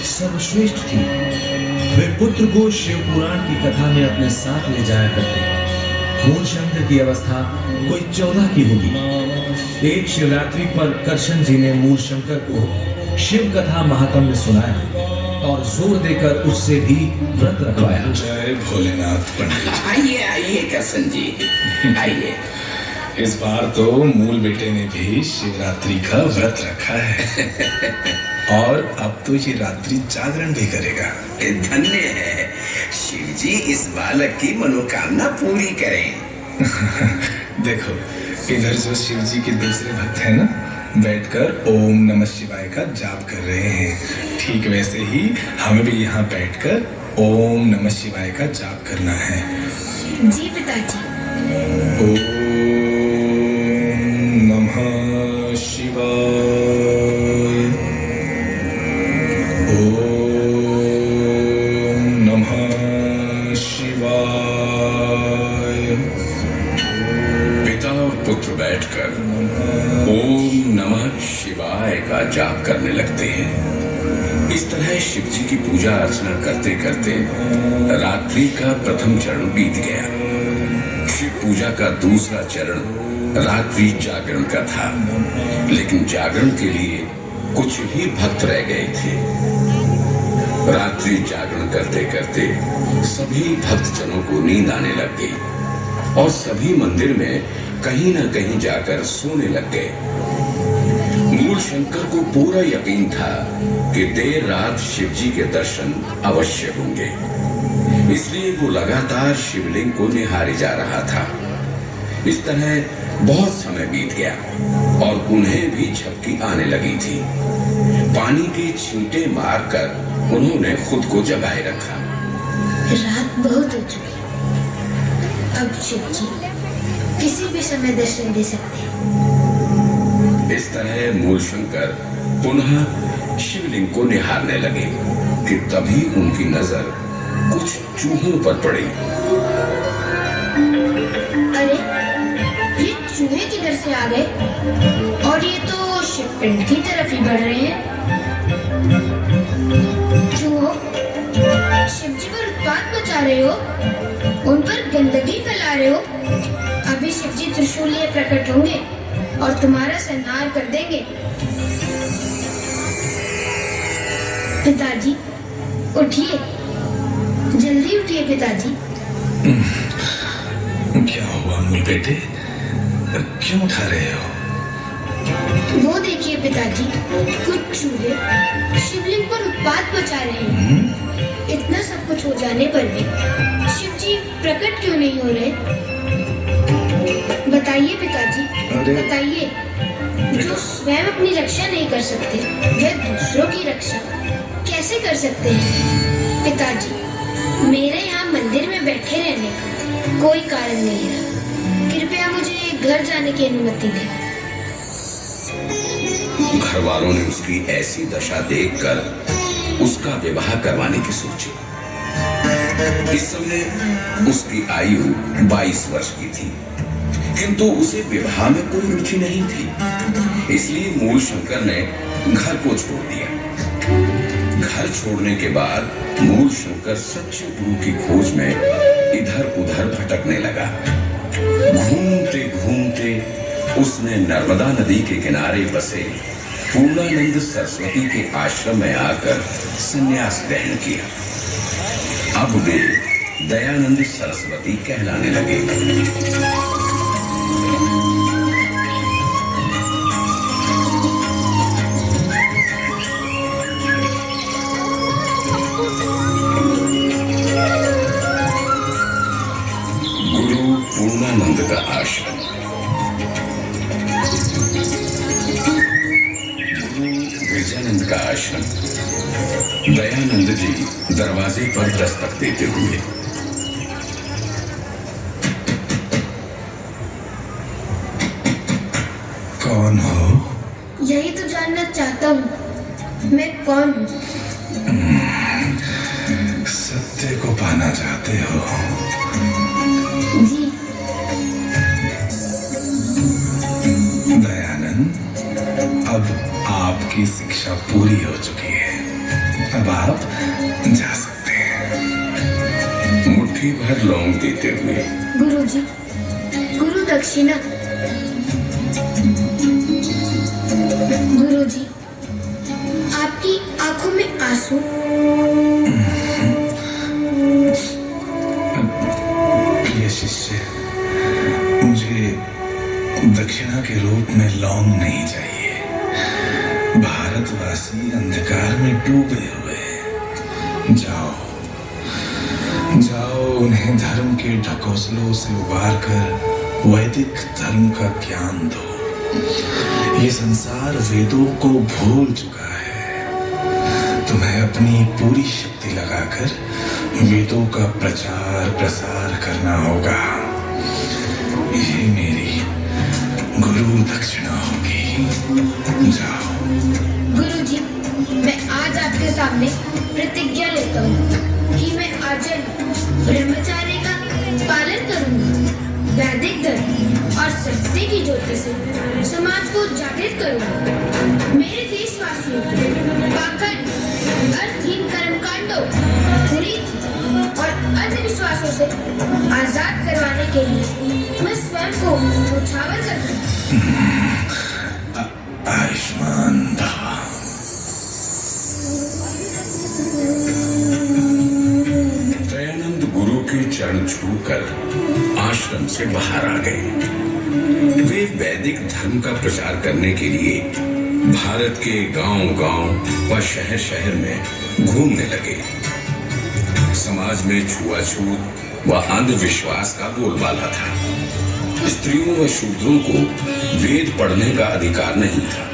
सर्वश्रेष्ठ थी। वे पुत्र को शिव पुराण की कथा में अपने साथ ले जाया करते। मूल शंकर की अवस्था कोई 14 की होगी। एक शिवरात्रि पर करशन जी ने मूल शंकर को शिव कथा महात्म्य सुनाया और जोर देकर उससे भी व्रत रखवाया। जय भोलेनाथ पंडित। आइए आइए करशन जी, आइए। इस बार तो मूल बेटे ने भी शिवरात्रि का व्रत रखा है और अब तो ये रात्रि जागरण भी करेगा। धन्य है, शिव जी इस बालक की मनोकामना पूरी करें। देखो इधर जो शिव जी के दूसरे भक्त हैं ना, बैठकर ओम नमः शिवाय का जाप कर रहे हैं। ठीक वैसे ही हमें भी यहाँ बैठकर ओम नमः शिवाय का जाप करना है। जी पिताजी। ओम नमः शिवाय। ओम नमः शिवाय। पिता और पुत्र बैठकर ओम नमः शिवाय का जाप करने लगते हैं। इस तरह शिव जी की पूजा अर्चना करते करते रात्रि का प्रथम चरण बीत गया। शिव पूजा का दूसरा चरण रात्रि जागरण का था, लेकिन जागरण के लिए कुछ ही भक्त रह गए थे। रात्रि जागरण करते करते सभी भक्तजनों को नींद आने लग गई और सभी मंदिर में कहीं न कहीं जाकर सोने लग गए। मूल शंकर को पूरा यकीन था कि देर रात शिव जी के दर्शन अवश्य होंगे, इसलिए वो लगातार शिवलिंग को निहारे जा रहा था। इस तरह बहुत समय बीत गया और उन्हें भी झपकी आने लगी थी। पानी के छींटे मारकर उन्होंने खुद को जगाए रखा। रात बहुत हो चुकी, अब शिव जी किसी भी समय दर्शन दे सकते हैं। इस तरह मूल शंकर पुनः शिवलिंग को निहारने लगे कि तभी उनकी नजर कुछ चूहों पर पड़ी। अरे ये चूहे किधर से आ गए? और ये तो शिवपिंड की तरफ ही बढ़ रहे हैं। चूहों, शिव जी पर उत्पात मचा रहे हो, उन पर गंदगी फैला रहे हो। अभी शिव जी त्रिशूल लिए प्रकट होंगे और तुम्हारा संहार कर देंगे। पिताजी उठिए, जल्दी उठिए पिताजी। क्या हुआ मूल बेटे, क्यों उठा रहे हो? वो देखिए पिताजी, कुछ चूहे शिवलिंग पर उत्पात मचा रहे हैं। इतना सब कुछ हो जाने पर भी शिव जी प्रकट क्यों नहीं हो रहे? बताइए पिताजी, बताइए। जो स्वयं अपनी रक्षा नहीं कर सकते, वे दूसरों की रक्षा कैसे कर सकते हैं? पिताजी, मेरे यहाँ मंदिर में बैठे रहने का कोई कारण नहीं रहा। कृपया मुझे घर जाने की अनुमति दें। घर वालों ने उसकी ऐसी दशा देखकर उसका विवाह करवाने की सोची। इस समय उसकी आयु 22 वर्ष की थी, किंतु उसे विवाह में कोई रुचि नहीं थी। इसलिए मूल शंकर ने घर को छोड़ दिया। घर छोड़ने के बाद मूल शंकर सच्चे गुरु की खोज में इधर उधर भटकने लगा। घूमते घूमते उसने नर्मदा नदी के किनारे बसे पूर्णानंद सरस्वती के आश्रम में आकर संन्यास ग्रहण किया। अब वे दयानंद सरस्वती कहलाने लगे। गुरु पूर्णानंद का आश्रम। विजयानंद का आश्रम। दयानंद जी दरवाजे पर दस्तक देते हुए। कौन हो? यही तो जानना चाहता हूँ, मैं कौन हूँ? सत्य को पाना चाहते हो? जी। दयानंद, अब आपकी शिक्षा पूरी हो चुकी है। अब आप जा सकते हैं। मुट्ठी भर लौंग देते हुए गुरुजी, गुरु दक्षिणा। गुरुजी, आपकी आंखों में आंसू। प्रिय शिष्य, मुझे दक्षिणा के रूप में लौंग नहीं चाहिए। भारतवासी अंधकार में डूबे हुए हैं। जाओ जाओ, उन्हें धर्म के ढकोसलों से उबार कर वैदिक धर्म का ज्ञान दो। ये संसार वेदों को भूल चुका है। तुम्हें अपनी पूरी शक्ति लगाकर वेदों का प्रचार प्रसार करना होगा। ये मेरी गुरु दक्षिणा होगी। जाओ। गुरुजी, मैं आज आपके सामने प्रतिज्ञा लेता हूँ कि मैं आजीवन ब्रह्मचर्य का पालन करूंगा। वैदिक धर्म और सत्य की ज्योति से समाज को जागृत करूंगा। मेरे देशवासियों को पाखंड, अर्थहीन कर्मकांडों, कुरीति और अंधविश्वासों से आजाद करवाने के लिए मैं स्वयं को उछावर करूंगा। आयुष्मान भव। दयानंद गुरु के चरण छूकर आश्रम से बाहर आ गए। वे वैदिक धर्म का प्रचार करने के लिए भारत के गांव-गांव व शहर-शहर में घूमने लगे। समाज में छुआछूत व अंधविश्वास का बोलबाला था। स्त्रियों व शूद्रों को वेद पढ़ने का अधिकार नहीं था।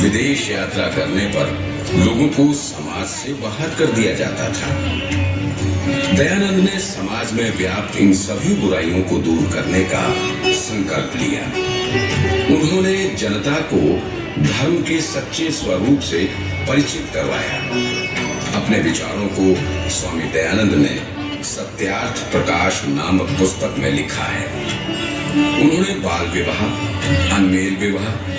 विदेश यात्रा करने पर लोगों को समाज से बाहर कर दिया जाता था। दयानंद ने समाज में व्याप्त इन सभी बुराइयों को दूर करने का संकल्प लिया। उन्होंने जनता को धर्म के सच्चे स्वरूप से परिचित करवाया। अपने विचारों को स्वामी दयानंद ने सत्यार्थ प्रकाश नामक पुस्तक में लिखा है। उन्होंने बाल विवाह, अनमेल विवाह,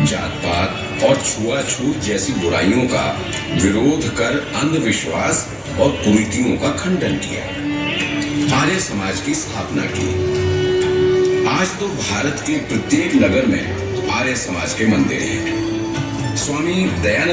जात पात और छुआछूत जैसी बुराइयों का विरोध कर अंधविश्वास और कुरीतियों का खंडन किया। आर्य समाज की स्थापना की। आज तो भारत के प्रत्येक नगर में आर्य समाज के मंदिर हैं। स्वामी दयानंद